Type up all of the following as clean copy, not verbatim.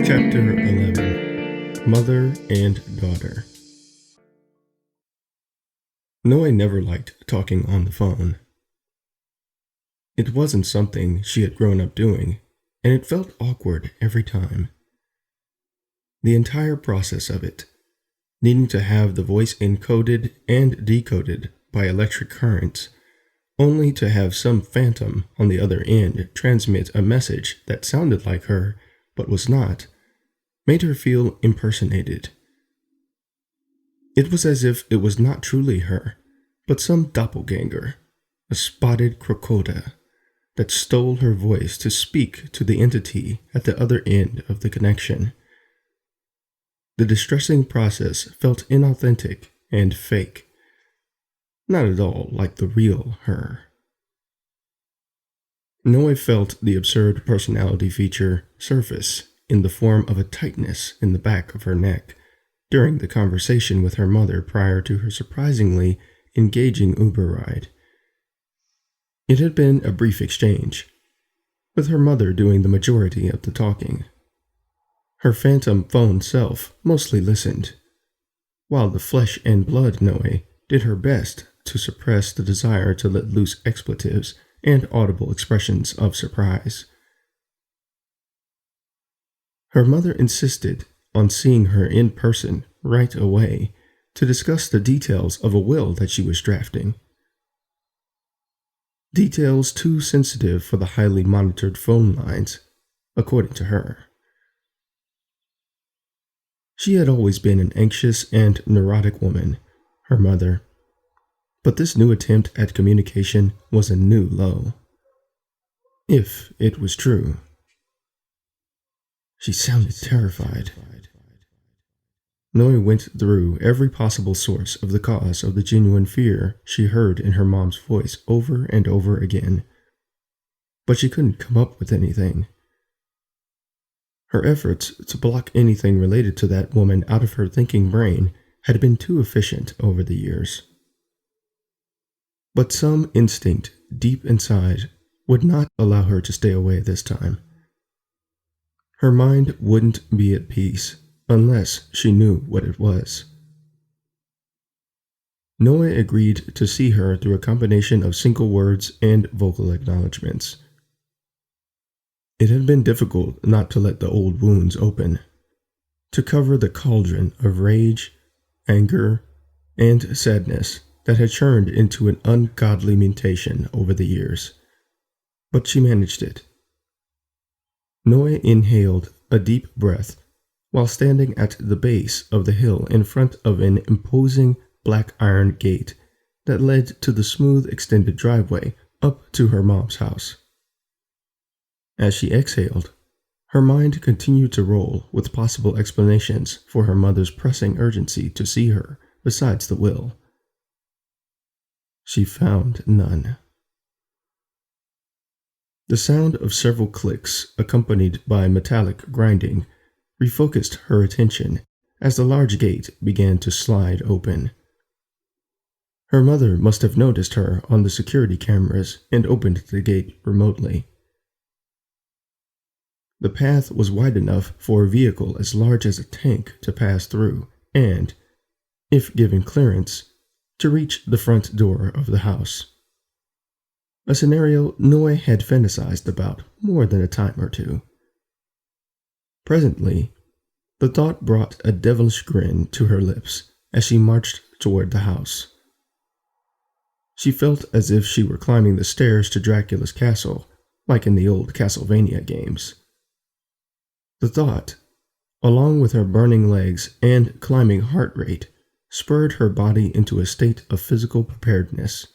Chapter 11 Mother and Daughter. Noe never liked talking on the phone. It wasn't something she had grown up doing, and it felt awkward every time. The entire process of it, needing to have the voice encoded and decoded by electric currents, only to have some phantom on the other end transmit a message that sounded like her but was not, made her feel impersonated. It was as if it was not truly her, but some doppelganger, a spotted crocoda, that stole her voice to speak to the entity at the other end of the connection. The distressing process felt inauthentic and fake, not at all like the real her. Noe felt the absurd personality feature surface in the form of a tightness in the back of her neck during the conversation with her mother prior to her surprisingly engaging Uber ride. It had been a brief exchange, with her mother doing the majority of the talking. Her phantom phone self mostly listened, while the flesh and blood Noe did her best to suppress the desire to let loose expletives and audible expressions of surprise. Her mother insisted on seeing her in person right away to discuss the details of a will that she was drafting. Details too sensitive for the highly monitored phone lines, according to her. She had always been an anxious and neurotic woman, her mother, but this new attempt at communication was a new low. If it was true. She sounded terrified. Noe went through every possible source of the cause of the genuine fear she heard in her mom's voice over and over again, but she couldn't come up with anything. Her efforts to block anything related to that woman out of her thinking brain had been too efficient over the years. But some instinct deep inside would not allow her to stay away this time. Her mind wouldn't be at peace unless she knew what it was. Noe agreed to see her through a combination of single words and vocal acknowledgments. It had been difficult not to let the old wounds open, to cover the cauldron of rage, anger, and sadness that had churned into an ungodly mutation over the years. But she managed it. Noe inhaled a deep breath while standing at the base of the hill in front of an imposing black iron gate that led to the smooth extended driveway up to her mom's house. As she exhaled, her mind continued to roll with possible explanations for her mother's pressing urgency to see her besides the will. She found none. The sound of several clicks, accompanied by metallic grinding, refocused her attention as the large gate began to slide open. Her mother must have noticed her on the security cameras and opened the gate remotely. The path was wide enough for a vehicle as large as a tank to pass through and, if given clearance, to reach the front door of the house. A scenario Noe had fantasized about more than a time or two. Presently, the thought brought a devilish grin to her lips as she marched toward the house. She felt as if she were climbing the stairs to Dracula's castle, like in the old Castlevania games. The thought, along with her burning legs and climbing heart rate, spurred her body into a state of physical preparedness.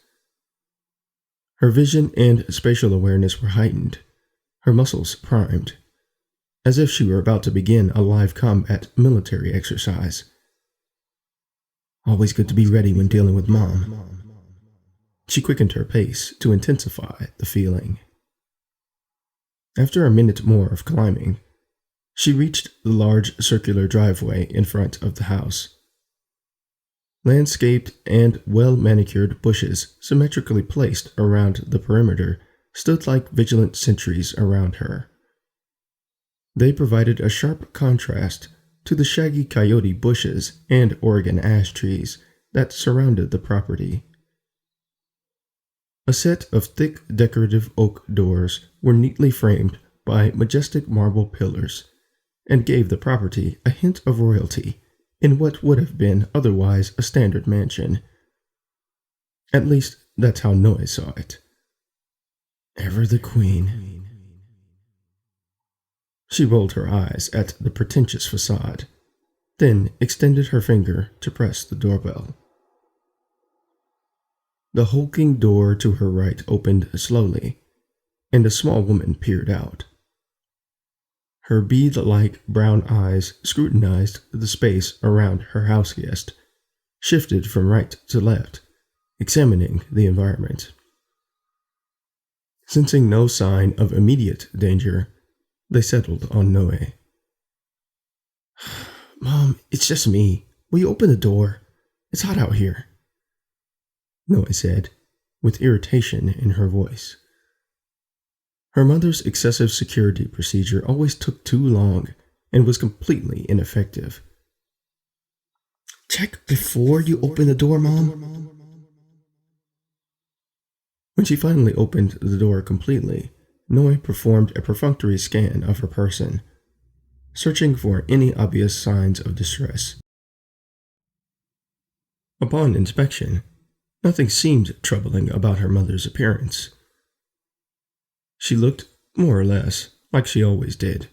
Her vision and spatial awareness were heightened, her muscles primed, as if she were about to begin a live combat military exercise. Always good to be ready when dealing with Mom. She quickened her pace to intensify the feeling. After a minute more of climbing, she reached the large circular driveway in front of the house. Landscaped and well-manicured bushes symmetrically placed around the perimeter stood like vigilant sentries around her. They provided a sharp contrast to the shaggy coyote bushes and Oregon ash trees that surrounded the property. A set of thick decorative oak doors were neatly framed by majestic marble pillars and gave the property a hint of royalty in what would have been otherwise a standard mansion. At least, that's how Noe saw it. Ever the queen. She rolled her eyes at the pretentious facade, then extended her finger to press the doorbell. The hulking door to her right opened slowly, and a small woman peered out. Her bead-like brown eyes scrutinized the space around her houseguest, shifted from right to left, examining the environment. Sensing no sign of immediate danger, they settled on Noe. "Mom, it's just me. Will you open the door? It's hot out here," Noe said, with irritation in her voice. Her mother's excessive security procedure always took too long and was completely ineffective. "Check before you open the door, Mom." When she finally opened the door completely, Noe performed a perfunctory scan of her person, searching for any obvious signs of distress. Upon inspection, nothing seemed troubling about her mother's appearance. She looked, more or less, like she always did.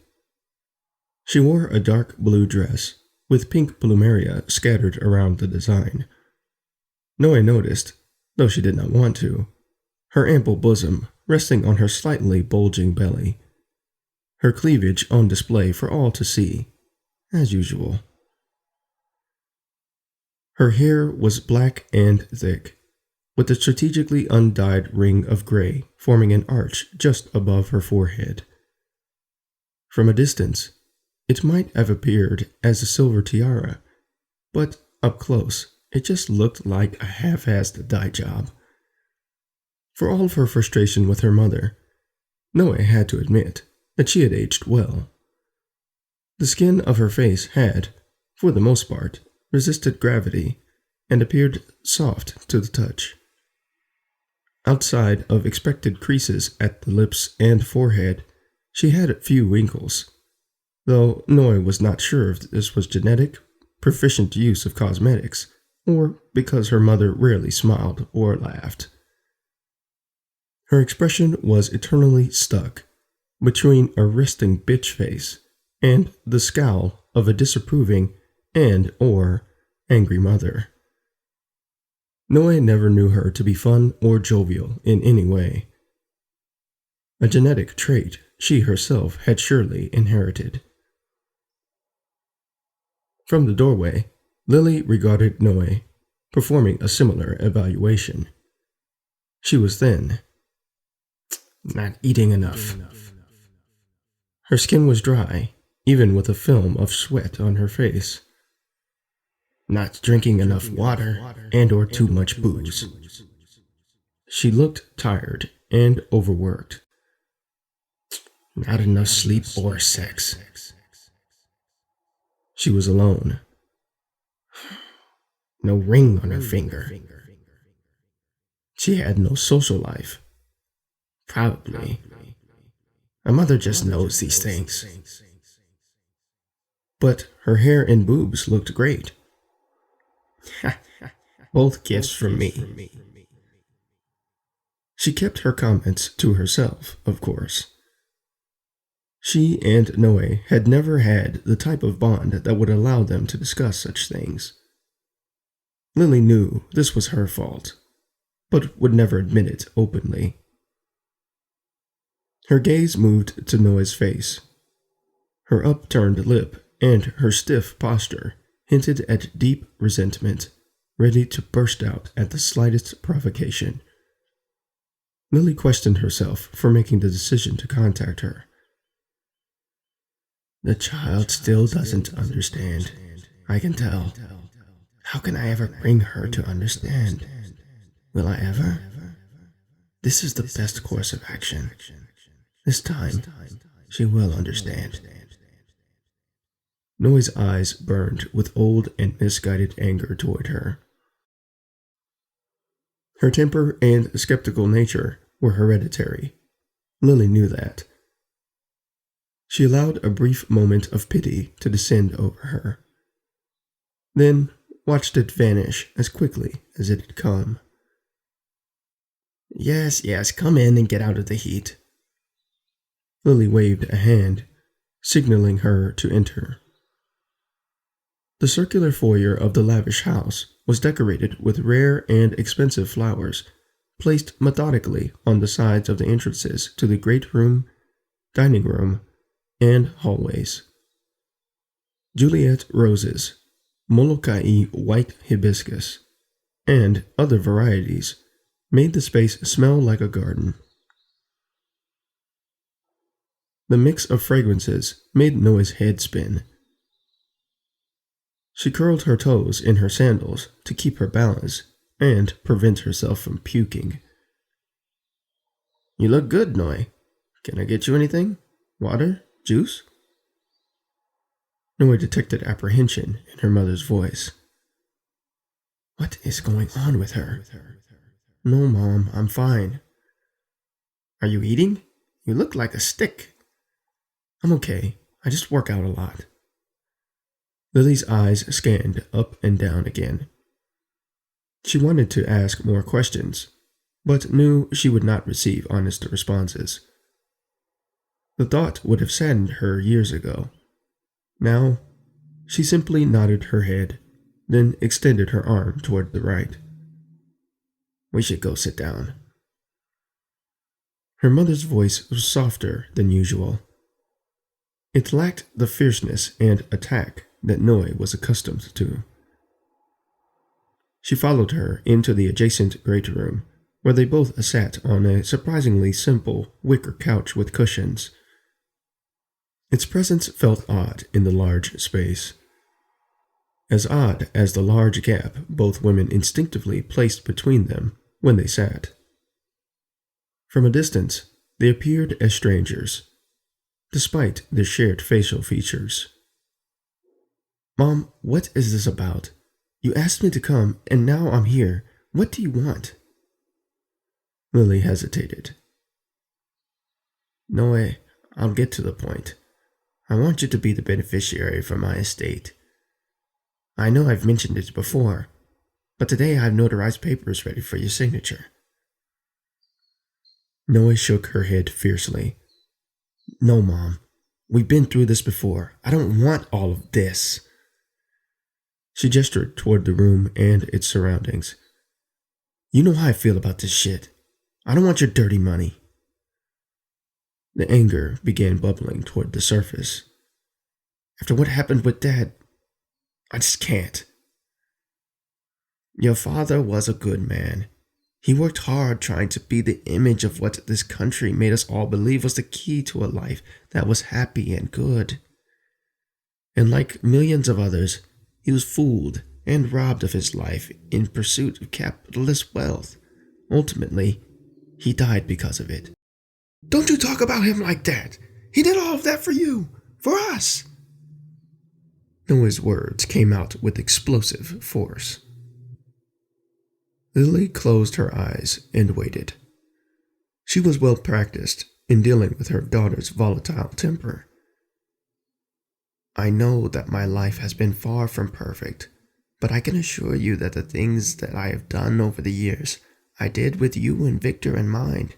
She wore a dark blue dress, with pink plumeria scattered around the design. Noe noticed, though she did not want to, her ample bosom resting on her slightly bulging belly, her cleavage on display for all to see, as usual. Her hair was black and thick, with a strategically undyed ring of gray forming an arch just above her forehead. From a distance, it might have appeared as a silver tiara, but up close, it just looked like a half-assed dye job. For all of her frustration with her mother, Noe had to admit that she had aged well. The skin of her face had, for the most part, resisted gravity and appeared soft to the touch. Outside of expected creases at the lips and forehead, she had few wrinkles, though Noe was not sure if this was genetic, proficient use of cosmetics, or because her mother rarely smiled or laughed. Her expression was eternally stuck between a resting bitch face and the scowl of a disapproving and/or angry mother. Noe never knew her to be fun or jovial in any way. A genetic trait she herself had surely inherited. From the doorway, Lili regarded Noe, performing a similar evaluation. She was thin. Not eating enough. Her skin was dry, even with a film of sweat on her face. Not drinking enough water and/or too much booze. She looked tired and overworked. Not enough sleep or sex. She was alone. No ring on her finger. She had no social life. Probably. My mother just knows these things. But her hair and boobs looked great. Both gifts from me. She kept her comments to herself, of course. She and Noe had never had the type of bond that would allow them to discuss such things. Lili knew this was her fault, but would never admit it openly. Her gaze moved to Noe's face. Her upturned lip and her stiff posture hinted at deep resentment, ready to burst out at the slightest provocation. Lili questioned herself for making the decision to contact her. The child still doesn't understand. I can tell. How can I ever bring her to understand? Will I ever? This is the best course of action. This time, she will understand. Noi's eyes burned with old and misguided anger toward her. Her temper and skeptical nature were hereditary. Lili knew that. She allowed a brief moment of pity to descend over her, then watched it vanish as quickly as it had come. Yes, come in and get out of the heat. Lili waved a hand, signaling her to enter. The circular foyer of the lavish house was decorated with rare and expensive flowers, placed methodically on the sides of the entrances to the great room, dining room, and hallways. Juliet roses, Molokai white hibiscus, and other varieties made the space smell like a garden. The mix of fragrances made Noi's head spin. She curled her toes in her sandals to keep her balance and prevent herself from puking. You look good, Noi. Can I get you anything? Water? Juice? Noi detected apprehension in her mother's voice. What is going on with her? No, Mom, I'm fine. Are you eating? You look like a stick. I'm okay. I just work out a lot. Lili's eyes scanned up and down again. She wanted to ask more questions, but knew she would not receive honest responses. The thought would have saddened her years ago. Now, she simply nodded her head, then extended her arm toward the right. We should go sit down. Her mother's voice was softer than usual. It lacked the fierceness and attack that Noi was accustomed to. She followed her into the adjacent great room, where they both sat on a surprisingly simple wicker couch with cushions. Its presence felt odd in the large space. As odd as the large gap both women instinctively placed between them when they sat. From a distance, they appeared as strangers, despite their shared facial features. Mom, what is this about? You asked me to come, and now I'm here. What do you want? Lili hesitated. Noi, I'll get to the point. I want you to be the beneficiary for my estate. I know I've mentioned it before, but today I have notarized papers ready for your signature. Noi shook her head fiercely. No, Mom. We've been through this before. I don't want all of this. She gestured toward the room and its surroundings. You know how I feel about this shit. I don't want your dirty money. The anger began bubbling toward the surface. After what happened with Dad, I just can't. Your father was a good man. He worked hard trying to be the image of what this country made us all believe was the key to a life that was happy and good. And like millions of others, he was fooled and robbed of his life in pursuit of capitalist wealth. Ultimately, he died because of it. Don't you talk about him like that! He did all of that for you! For us! Noi's words came out with explosive force. Lili closed her eyes and waited. She was well practiced in dealing with her daughter's volatile temper. I know that my life has been far from perfect, but I can assure you that the things that I have done over the years, I did with you and Victor in mind,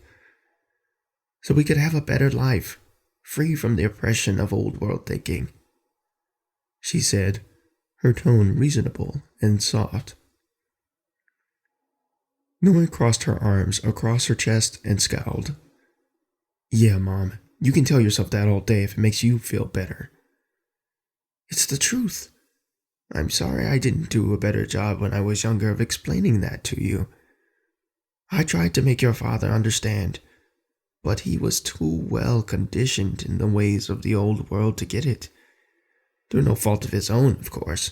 so we could have a better life, free from the oppression of old world thinking, she said, her tone reasonable and soft. Noi crossed her arms across her chest and scowled. Yeah, Mom, you can tell yourself that all day if it makes you feel better. It's the truth. I'm sorry I didn't do a better job when I was younger of explaining that to you. I tried to make your father understand, but he was too well conditioned in the ways of the old world to get it. Through no fault of his own, of course.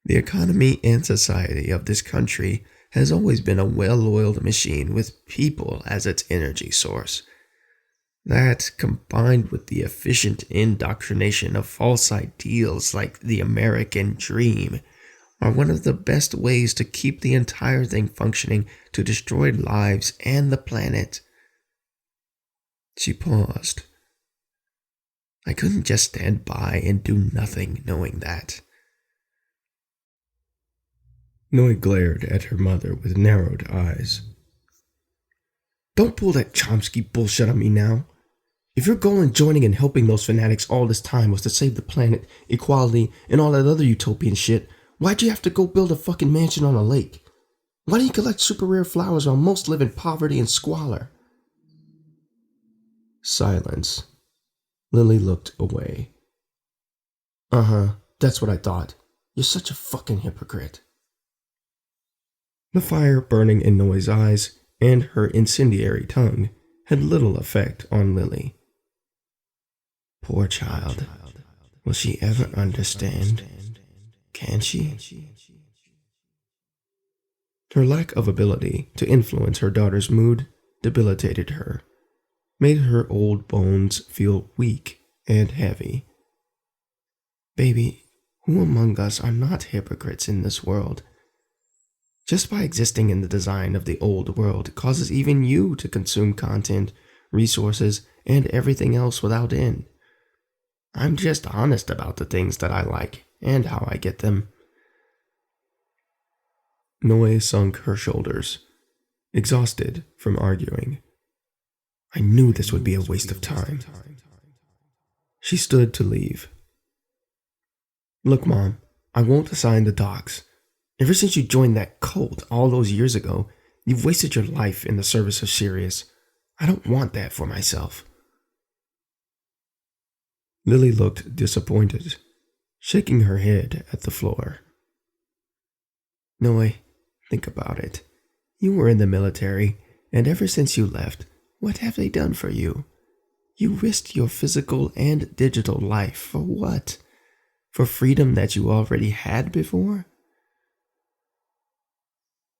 The economy and society of this country has always been a well-oiled machine with people as its energy source. That, combined with the efficient indoctrination of false ideals like the American dream, are one of the best ways to keep the entire thing functioning to destroy lives and the planet. She paused. I couldn't just stand by and do nothing knowing that. Noi glared at her mother with narrowed eyes. Don't pull that Chomsky bullshit on me now. If your goal in joining and helping those fanatics all this time was to save the planet, equality, and all that other utopian shit, why'd you have to go build a fucking mansion on a lake? Why do you collect super rare flowers while most live in poverty and squalor? Silence. Lili looked away. That's what I thought. You're such a fucking hypocrite. The fire burning in Noi's eyes and her incendiary tongue had little effect on Lili. Poor child. Will she ever understand? Can she? Her lack of ability to influence her daughter's mood debilitated her, made her old bones feel weak and heavy. Baby, who among us are not hypocrites in this world? Just by existing in the design of the old world causes even you to consume content, resources, and everything else without end. I'm just honest about the things that I like and how I get them. Noi sunk her shoulders, exhausted from arguing. I knew this would be a waste of time. She stood to leave. Look, Mom, I won't assign the docs. Ever since you joined that cult all those years ago, you've wasted your life in the service of Cereus. I don't want that for myself. Lili looked disappointed, shaking her head at the floor. Noi, think about it. You were in the military, and ever since you left, what have they done for you? You risked your physical and digital life for what? For freedom that you already had before?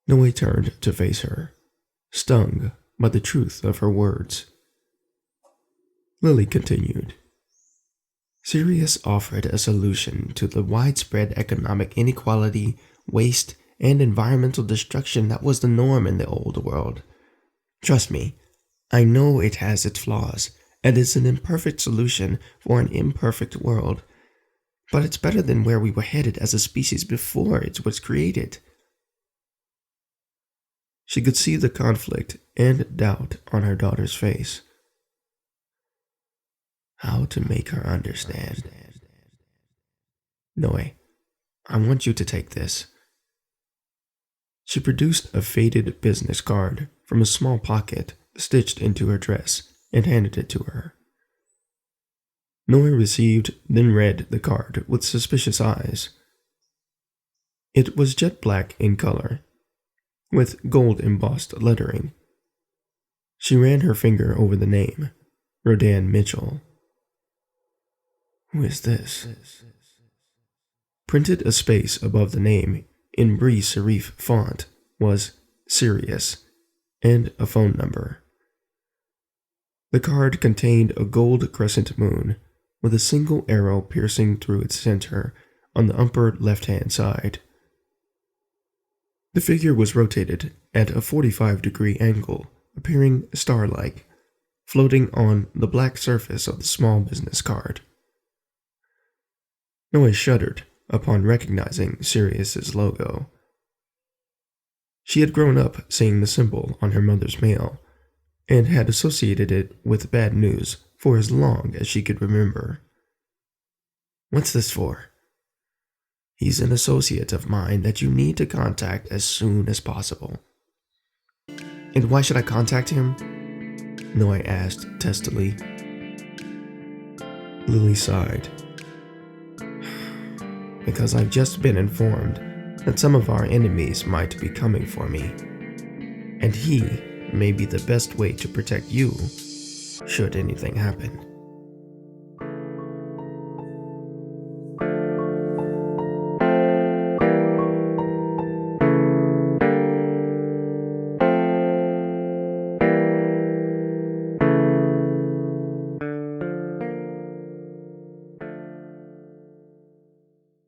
Noi turned to face her, stung by the truth of her words. Lili continued. Cereus offered a solution to the widespread economic inequality, waste, and environmental destruction that was the norm in the old world. Trust me, I know it has its flaws, and is an imperfect solution for an imperfect world, but it's better than where we were headed as a species before it was created. She could see the conflict and doubt on her daughter's face. How to make her understand. Noi, I want you to take this. She produced a faded business card from a small pocket stitched into her dress and handed it to her. Noi received, then read the card with suspicious eyes. It was jet black in color, with gold embossed lettering. She ran her finger over the name, Rodan Mitchell. Who is this? Printed a space above the name in brie serif font was Cereus and a phone number. The card contained a gold crescent moon with a single arrow piercing through its center on the upper left-hand side. The figure was rotated at a 45-degree angle, appearing star-like, floating on the black surface of the small business card. Noi shuddered upon recognizing Cereus's logo. She had grown up seeing the symbol on her mother's mail, and had associated it with bad news for as long as she could remember. What's this for? He's an associate of mine that you need to contact as soon as possible. And why should I contact him? Noi asked testily. Lili sighed. Because I've just been informed that some of our enemies might be coming for me, and he may be the best way to protect you should anything happen.